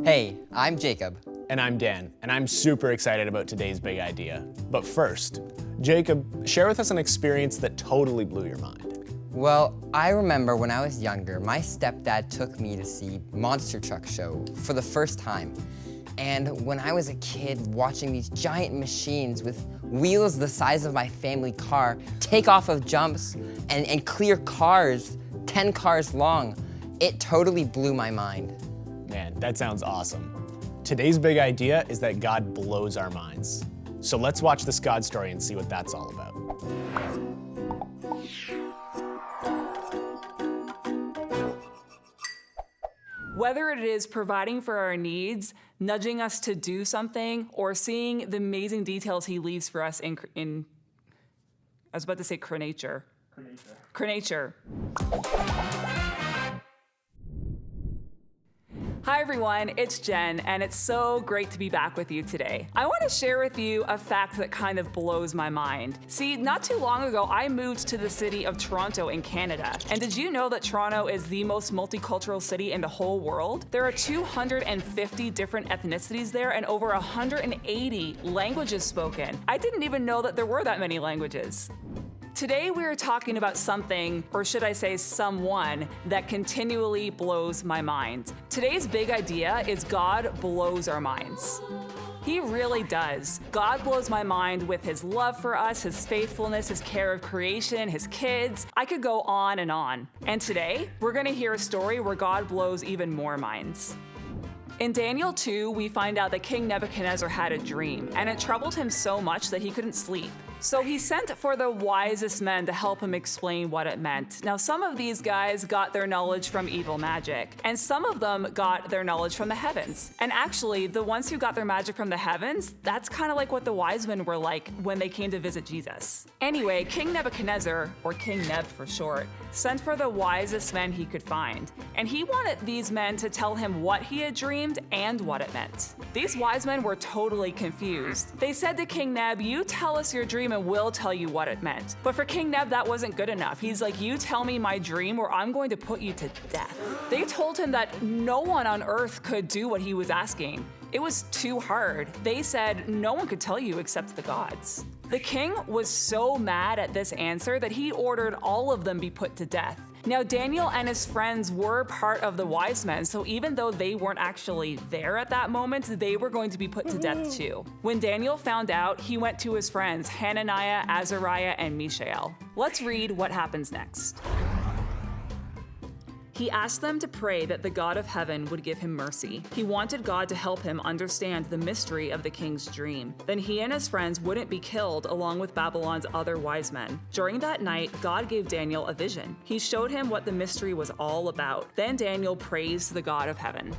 Hey, I'm Jacob. And I'm Dan, and I'm super excited about today's big idea. But first, Jacob, share with us an experience that totally blew your mind. Well, I remember when I was younger, my stepdad took me to see Monster Truck Show for the first time. And when I was a kid, watching these giant machines with wheels the size of my family car take off of jumps and clear cars, 10 cars long, it totally blew my mind. Man, that sounds awesome. Today's big idea is that God blows our minds. So let's watch this God story and see what that's all about. Whether it is providing for our needs, nudging us to do something, or seeing the amazing details he leaves for us in I was about to say Crenature. Crenature. Hi everyone, it's Jen, and it's so great to be back with you today. I want to share with you a fact that kind of blows my mind. See, not too long ago, I moved to the city of Toronto in Canada. And did you know that Toronto is the most multicultural city in the whole world? There are 250 different ethnicities there and over 180 languages spoken. I didn't even know that there were that many languages. Today we are talking about something, or should I say someone, that continually blows my mind. Today's big idea is God blows our minds. He really does. God blows my mind with his love for us, his faithfulness, his care of creation, his kids. I could go on and on. And today, we're gonna hear a story where God blows even more minds. In Daniel 2, we find out that King Nebuchadnezzar had a dream, and it troubled him so much that he couldn't sleep. So he sent for the wisest men to help him explain what it meant. Now, some of these guys got their knowledge from evil magic, and some of them got their knowledge from the heavens. And actually, the ones who got their magic from the heavens, that's kind of like what the wise men were like when they came to visit Jesus. Anyway, King Nebuchadnezzar, or King Neb for short, sent for the wisest men he could find. And he wanted these men to tell him what he had dreamed and what it meant. These wise men were totally confused. They said to King Neb, "You tell us your dream and we'll tell you what it meant." But for King Neb, that wasn't good enough. He's like, "You tell me my dream or I'm going to put you to death." They told him that no one on earth could do what he was asking. It was too hard. They said, "No one could tell you except the gods." The king was so mad at this answer that he ordered all of them be put to death. Now, Daniel and his friends were part of the wise men, so even though they weren't actually there at that moment, they were going to be put to death too. When Daniel found out, he went to his friends, Hananiah, Azariah, and Mishael. Let's read what happens next. He asked them to pray that the God of heaven would give him mercy. He wanted God to help him understand the mystery of the king's dream. Then he and his friends wouldn't be killed along with Babylon's other wise men. During that night, God gave Daniel a vision. He showed him what the mystery was all about. Then Daniel praised the God of heaven.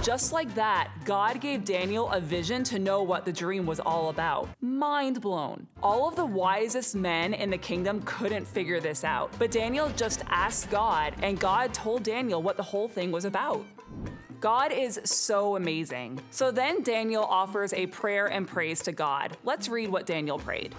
Just like that, God gave Daniel a vision to know what the dream was all about. Mind blown. All of the wisest men in the kingdom couldn't figure this out, but Daniel just asked God, and God told Daniel what the whole thing was about. God is so amazing. So then Daniel offers a prayer and praise to God. Let's read what Daniel prayed.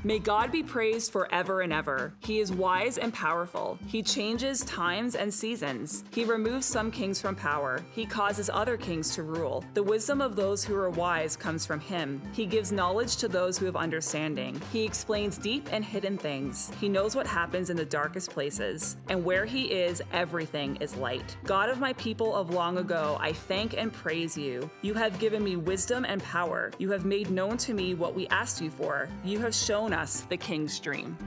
May God be praised forever and ever. He is wise and powerful. He changes times and seasons. He removes some kings from power. He causes other kings to rule. The wisdom of those who are wise comes from him. He gives knowledge to those who have understanding. He explains deep and hidden things. He knows what happens in the darkest places. And where he is, everything is light. God of my people of long ago, I thank and praise you. You have given me wisdom and power. You have made known to me what we asked you for. You have shown us the king's dream.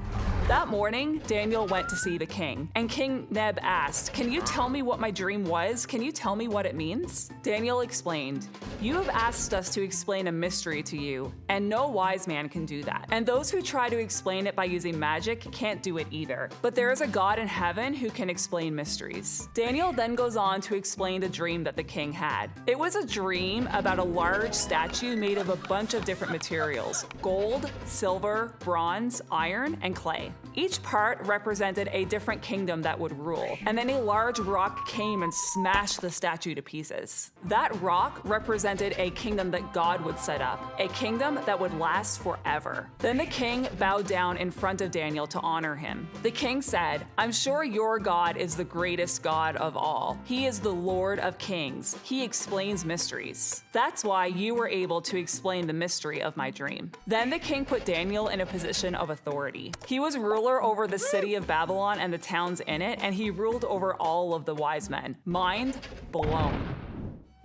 That morning, Daniel went to see the king, and King Neb asked, "Can you tell me what my dream was? Can you tell me what it means?" Daniel explained, "You have asked us to explain a mystery to you, and no wise man can do that. And those who try to explain it by using magic can't do it either. But there is a God in heaven who can explain mysteries." Daniel then goes on to explain the dream that the king had. It was a dream about a large statue made of a bunch of different materials: gold, silver, bronze, iron, and clay. Each part represented a different kingdom that would rule, and then a large rock came and smashed the statue to pieces. That rock represented a kingdom that God would set up, a kingdom that would last forever. Then the king bowed down in front of Daniel to honor him. The king said, "I'm sure your God is the greatest God of all. He is the Lord of kings. He explains mysteries. That's why you were able to explain the mystery of my dream." Then the king put Daniel in a position of authority. He was ruler over the city of Babylon and the towns in it, and he ruled over all of the wise men. Mind blown.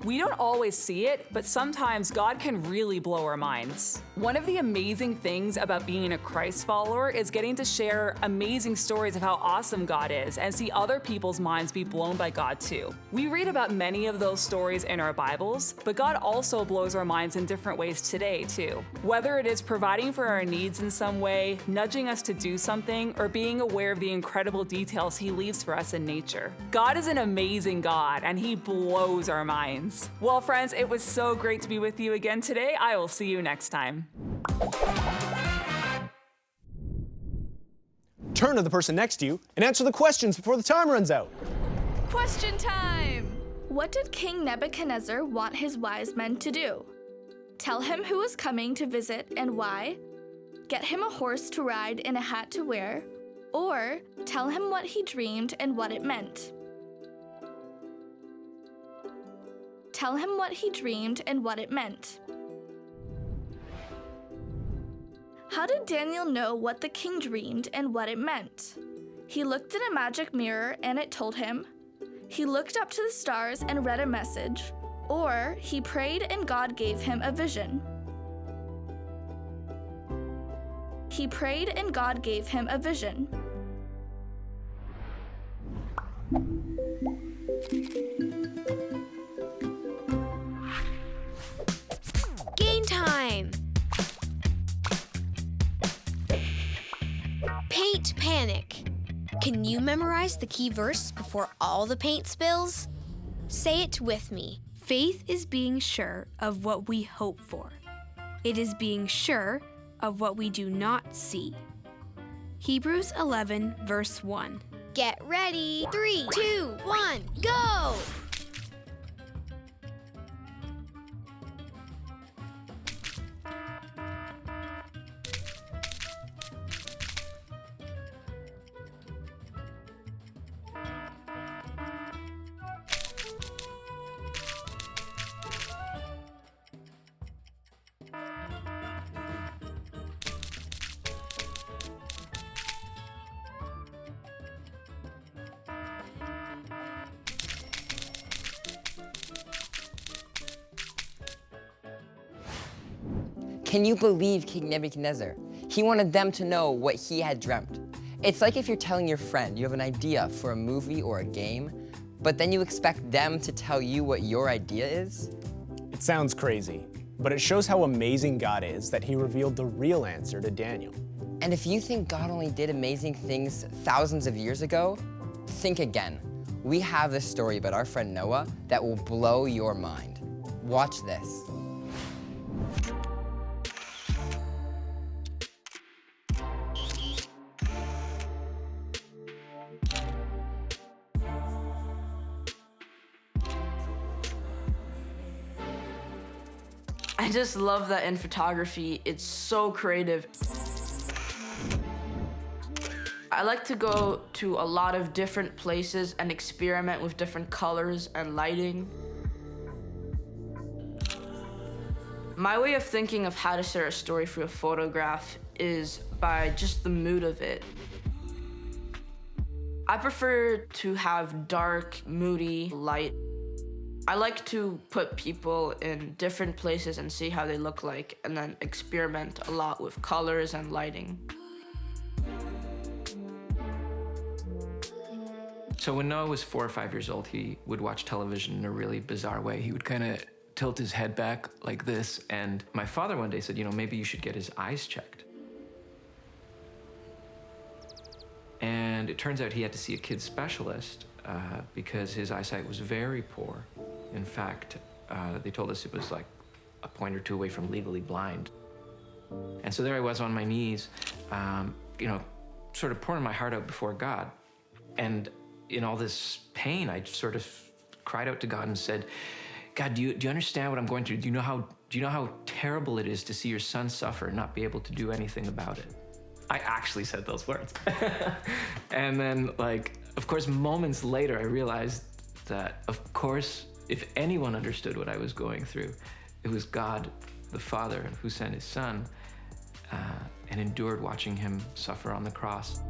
We don't always see it, but sometimes God can really blow our minds. One of the amazing things about being a Christ follower is getting to share amazing stories of how awesome God is and see other people's minds be blown by God too. We read about many of those stories in our Bibles, but God also blows our minds in different ways today too. Whether it is providing for our needs in some way, nudging us to do something, or being aware of the incredible details He leaves for us in nature. God is an amazing God, and He blows our minds. Well, friends, it was so great to be with you again today. I will see you next time. Turn to the person next to you and answer the questions before the time runs out. Question time! What did King Nebuchadnezzar want his wise men to do? Tell him who was coming to visit and why, get him a horse to ride and a hat to wear, or tell him what he dreamed and what it meant. Tell him what he dreamed and what it meant. How did Daniel know what the king dreamed and what it meant? He looked in a magic mirror and it told him. He looked up to the stars and read a message. Or he prayed and God gave him a vision. He prayed and God gave him a vision. Game time! Paint panic. Can you memorize the key verse before all the paint spills? Say it with me. Faith is being sure of what we hope for. It is being sure of what we do not see. Hebrews 11, verse 1. Get ready. 3, 2, 1, go! Can you believe King Nebuchadnezzar? He wanted them to know what he had dreamt. It's like if you're telling your friend you have an idea for a movie or a game, but then you expect them to tell you what your idea is? It sounds crazy, but it shows how amazing God is that He revealed the real answer to Daniel. And if you think God only did amazing things thousands of years ago, think again. We have this story about our friend Noah that will blow your mind. Watch this. I just love that in photography, it's so creative. I like to go to a lot of different places and experiment with different colors and lighting. My way of thinking of how to share a story through a photograph is by just the mood of it. I prefer to have dark, moody light. I like to put people in different places and see how they look like, and then experiment a lot with colors and lighting. So when Noah was 4 or 5 years old, he would watch television in a really bizarre way. He would kind of tilt his head back like this, and my father one day said, you know, maybe you should get his eyes checked. And it turns out he had to see a kid specialist because his eyesight was very poor. In fact, they told us it was like a point or two away from legally blind. And so there I was on my knees, you know, sort of pouring my heart out before God. And in all this pain, I sort of cried out to God and said, God, do you understand what I'm going through? Do you know how terrible it is to see your son suffer and not be able to do anything about it? I actually said those words. And then, of course, moments later, I realized that, of course, if anyone understood what I was going through, it was God, the Father, who sent his son and endured watching him suffer on the cross.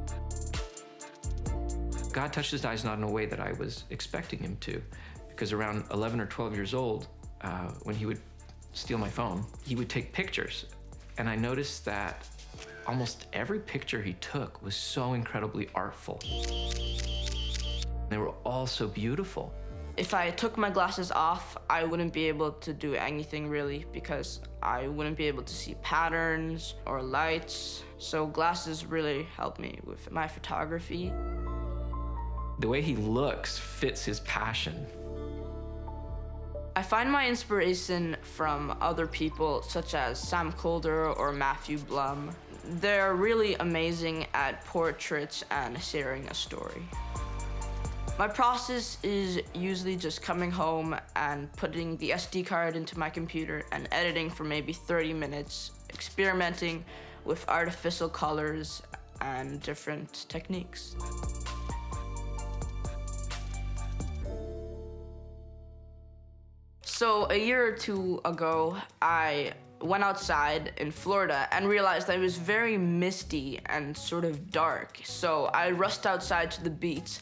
God touched his eyes not in a way that I was expecting him to, because around 11 or 12 years old, when he would steal my phone, he would take pictures. And I noticed that almost every picture he took was so incredibly artful. They were all so beautiful. If I took my glasses off, I wouldn't be able to do anything really, because I wouldn't be able to see patterns or lights. So glasses really helped me with my photography. The way he looks fits his passion. I find my inspiration from other people such as Sam Kolder or Matthew Blum. They're really amazing at portraits and sharing a story. My process is usually just coming home and putting the SD card into my computer and editing for maybe 30 minutes, experimenting with artificial colors and different techniques. So a year or two ago, I went outside in Florida and realized that it was very misty and sort of dark. So I rushed outside to the beach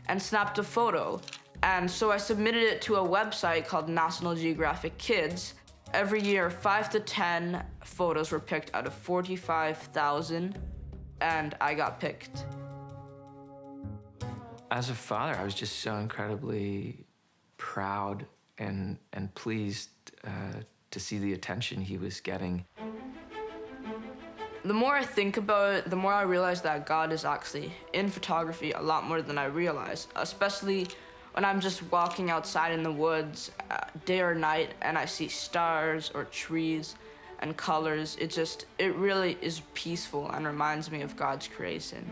and snapped a photo. And so I submitted it to a website called National Geographic Kids. Every year, 5 to 10 photos were picked out of 45,000, and I got picked. As a father, I was just so incredibly proud and pleased to see the attention he was getting. The more I think about it, the more I realize that God is actually in photography a lot more than I realize, especially when I'm just walking outside in the woods, day or night, and I see stars or trees and colors. It really is peaceful and reminds me of God's creation.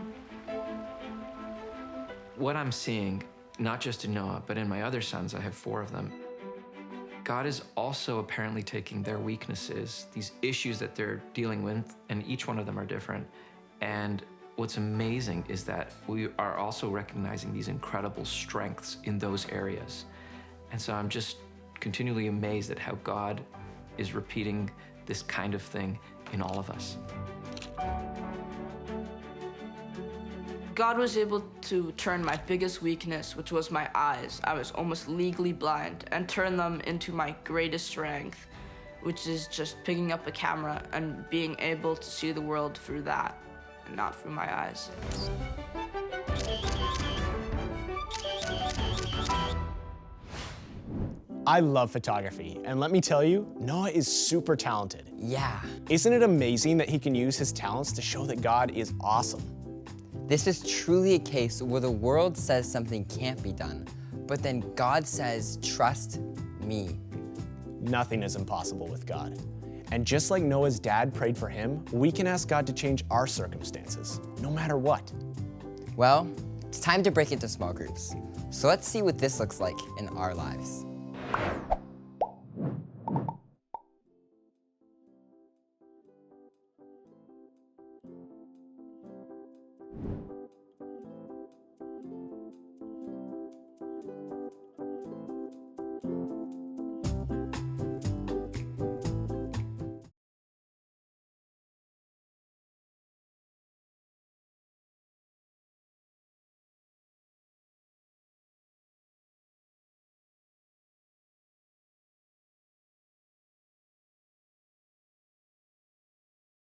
What I'm seeing, not just in Noah, but in my other sons, I have 4 of them, God is also apparently taking their weaknesses, these issues that they're dealing with, and each one of them are different. And what's amazing is that we are also recognizing these incredible strengths in those areas. And so I'm just continually amazed at how God is repeating this kind of thing in all of us. God was able to turn my biggest weakness, which was my eyes. I was almost legally blind, and turn them into my greatest strength, which is just picking up a camera and being able to see the world through that, and not through my eyes. I love photography, and let me tell you, Noah is super talented. Yeah. Isn't it amazing that he can use his talents to show that God is awesome? This is truly a case where the world says something can't be done, but then God says, trust me. Nothing is impossible with God. And just like Noah's dad prayed for him, we can ask God to change our circumstances, no matter what. Well, it's time to break into small groups. So let's see what this looks like in our lives.